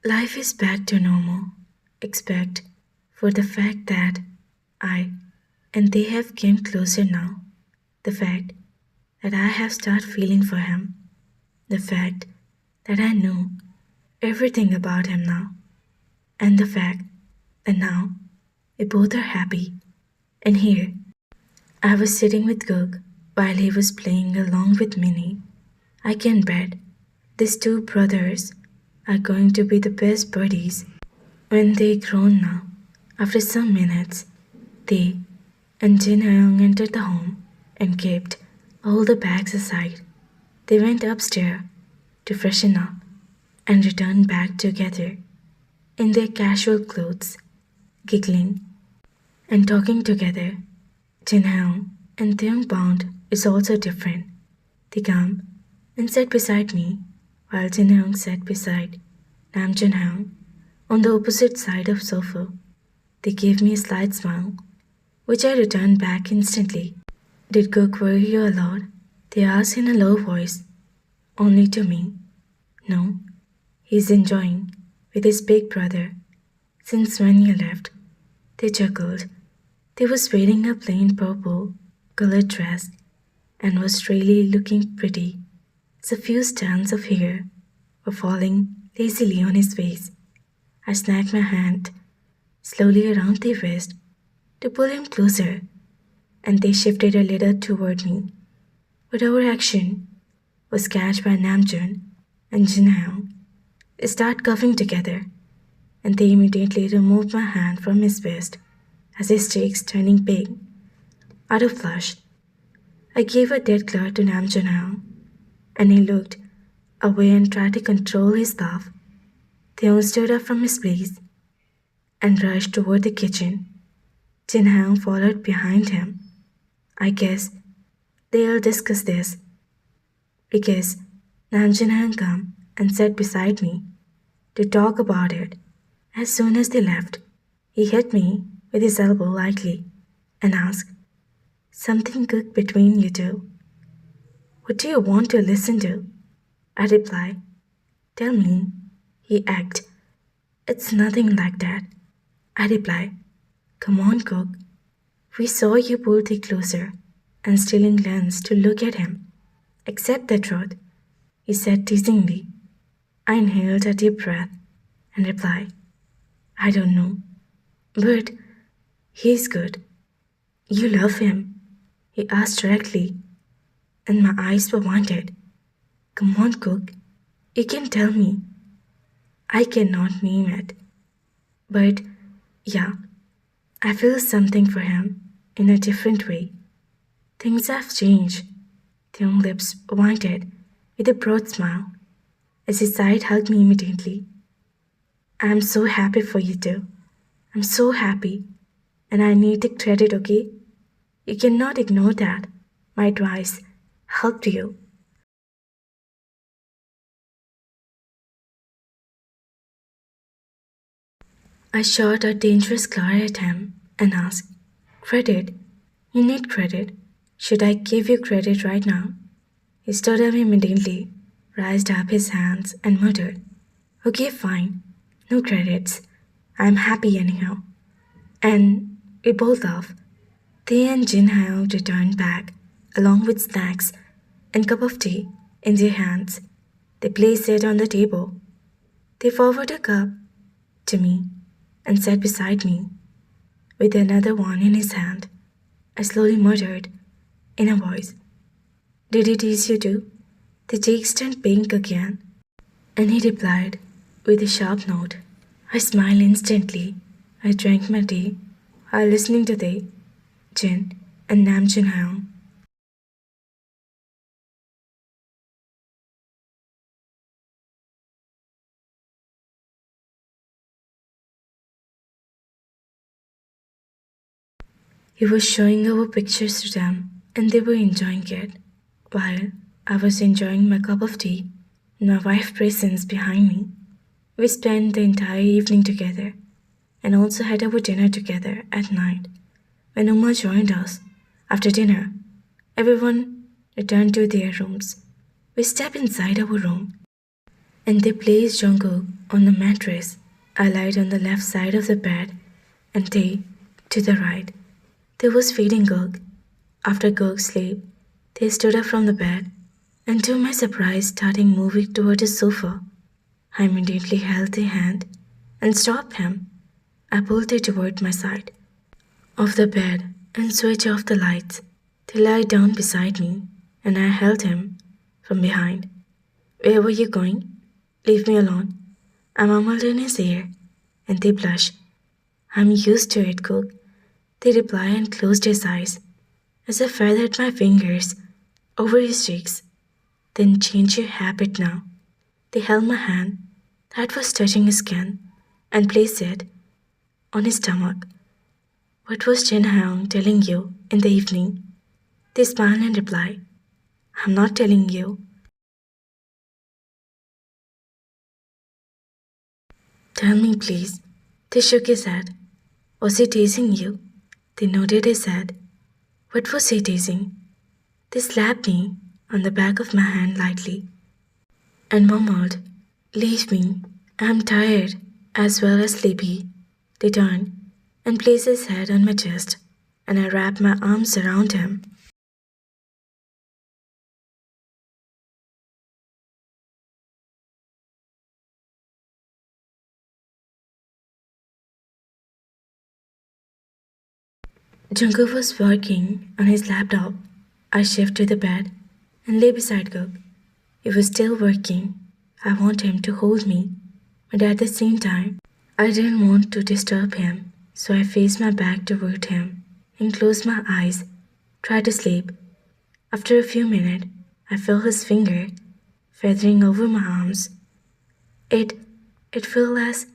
Life is back to normal, except for the fact that I and they have came closer now. The fact that I have started feeling for him. The fact that I know everything about him now. And the fact that now we both are happy. And here, I was sitting with Cook while he was playing along with Minnie. I can bet these two brothers are going to be the best buddies when they grown now. After some minutes, they and Jin Hyung entered the home and kept all the bags aside. They went upstairs to freshen up and returned back together in their casual clothes, giggling and talking together. Jin Hyung and Theung Bound is also different. They come and sat beside me while Jin Hyung sat beside Nam Jin Hyung on the opposite side of sofa. They gave me a slight smile, which I returned back instantly. Did Cook worry you a lot? They asked in a low voice, only to me. No, he's enjoying with his big brother. Since when you left, they chuckled. They was wearing a plain purple colored dress and was really looking pretty. A few strands of hair were falling lazily on his face. I snagged my hand slowly around their waist to pull him closer, and they shifted a little toward me. But our action was catched by Namjoon and Jinhyung. They started coughing together, and they immediately removed my hand from his waist as his cheeks turning pink. Out of flush, I gave a dead glare to Namjoon, and he looked away and tried to control his laugh. Theo stood up from his place and rushed toward the kitchen. Jin Hyung followed behind him. I guess they'll discuss this because Nam Jin Hyung come and sat beside me to talk about it. As soon as they left, he hit me with his elbow lightly and asked, "Something good between you two? What do you want to listen to?" I replied, "Tell me." He asked, "It's nothing like that." I replied, "Come on, Cook." We saw you pull the closer and stealing glance to look at him. "Accept the truth," he said teasingly. I inhaled a deep breath and replied, "I don't know, but he's good." "You love him?" he asked directly, and my eyes were wanted. "Come on, Cook, you can tell me." I cannot name it, but yeah, I feel something for him in a different way. Things have changed. The young lips pointed with a broad smile as his side hugged me immediately. "I'm so happy for you two. I'm so happy, and I need the credit, okay? You cannot ignore that. My advice helped you." I shot a dangerous glare at him and asked, "Credit? You need credit. Should I give you credit right now?" He stood up immediately, raised up his hands, and muttered, "Okay, fine. No credits. I'm happy anyhow." And we both laughed. They and Jin Hyung returned back, along with snacks and cup of tea in their hands. They placed it on the table. They forwarded a cup to me and sat beside me with another one in his hand. I slowly muttered in a voice, "Did he tease you too?" The cheeks turned pink again, and he replied with a sharp note. I smiled instantly. I drank my tea while listening to the Jin and Nam Jin Hyung. He was showing our pictures to them, and they were enjoying it, while I was enjoying my cup of tea and my wife's presence behind me. We spent the entire evening together and also had our dinner together at night. When Uma joined us after dinner, everyone returned to their rooms. We stepped inside our room and they placed Jungkook on the mattress. I lied on the left side of the bed, and they to the right. They was feeding Gook. After Gook's sleep, they stood up from the bed, and to my surprise, starting moving toward the sofa. I immediately held their hand and stopped him. I pulled it toward my side of the bed and switched off the lights. They lied down beside me, and I held him from behind. Where were you going? Leave me alone. I mumbled in his ear, and they blushed. I'm used to it, Cook. They replied and closed his eyes as I feathered my fingers over his cheeks. Then change your habit now. They held my hand that was touching his skin and placed it on his stomach. What was Chen Hong telling you in the evening? They smiled and replied, I'm not telling you. Tell me, please. They shook his head. Was he teasing you? They nodded his head. What was he teasing? They slapped me on the back of my hand lightly and murmured, Leave me. I'm tired as well as sleepy. They turned and placed his head on my chest, and I wrapped my arms around him. Jungkook was working on his laptop. I shifted to the bed and lay beside Gook. He was still working. I want him to hold me, but at the same time, I didn't want to disturb him, so I faced my back toward him and closed my eyes, tried to sleep. After a few minutes, I felt his finger feathering over my arms. It it felt as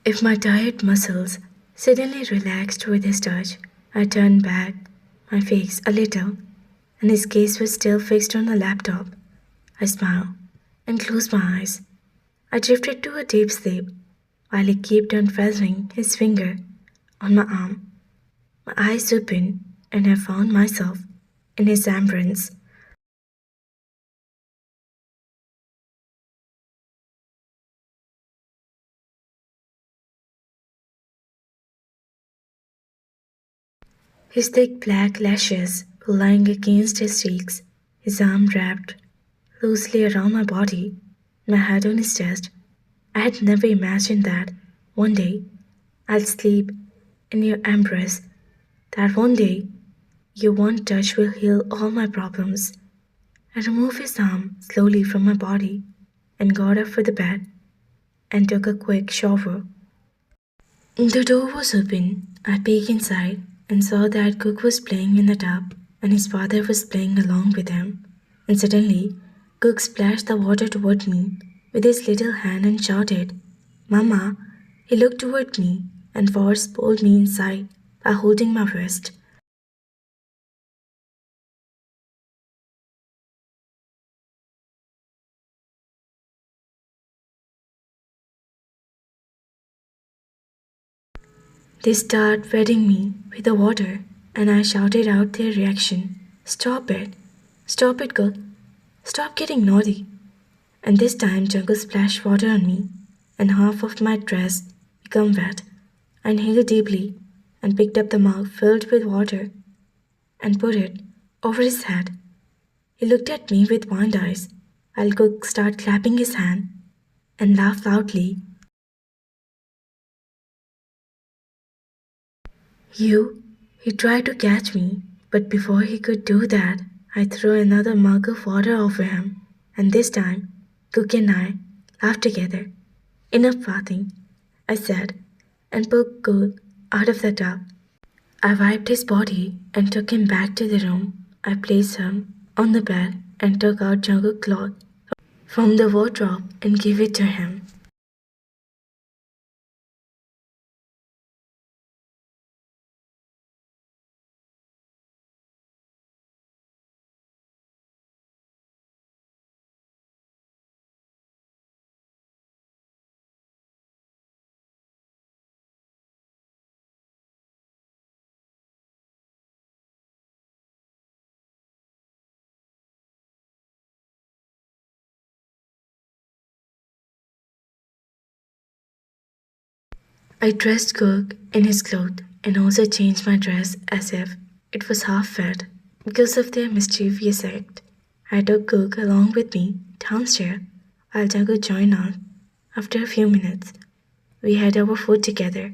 if my tired muscles suddenly relaxed with his touch. I turned back my face a little, and his gaze was still fixed on the laptop. I smiled and closed my eyes. I drifted to a deep sleep while he kept on feathering his finger on my arm. My eyes opened, and I found myself in his embrace. His thick black lashes were lying against his cheeks, his arm wrapped loosely around my body, my head on his chest. I had never imagined that one day I'll sleep in your embrace, that one day your one touch will heal all my problems. I removed his arm slowly from my body and got up for the bed and took a quick shower. The door was open. I peeked inside and saw that Cook was playing in the tub and his father was playing along with him. And suddenly, Cook splashed the water toward me with his little hand and shouted, Mama! He looked toward me and Forrest pulled me inside by holding my wrist. They started wetting me with the water, and I shouted out their reaction. Stop it! Stop it, girl! Stop getting naughty! And this time Jungle splashed water on me, and half of my dress became wet. I inhaled deeply and picked up the mug filled with water and put it over his head. He looked at me with wide eyes. I'll Cook start clapping his hand and laughed loudly. You, he tried to catch me, but before he could do that, I threw another mug of water over him, and this time, Cook and I laughed together. Enough bathing, I said, and poked Cook out of the tub. I wiped his body and took him back to the room. I placed him on the bed and took out jungle cloth from the wardrobe and gave it to him. I dressed Cook in his clothes and also changed my dress as if it was half fed. Because of their mischievous act, I took Cook along with me downstairs while Jago joined us. After a few minutes, we had our food together.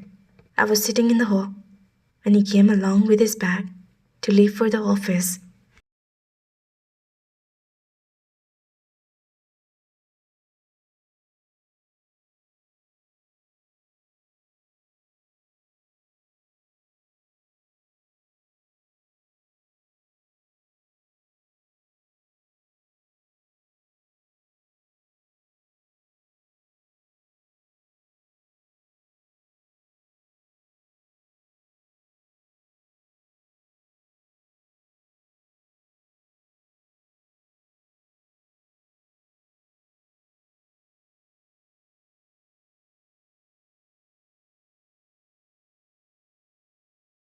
I was sitting in the hall when he came along with his bag to leave for the office.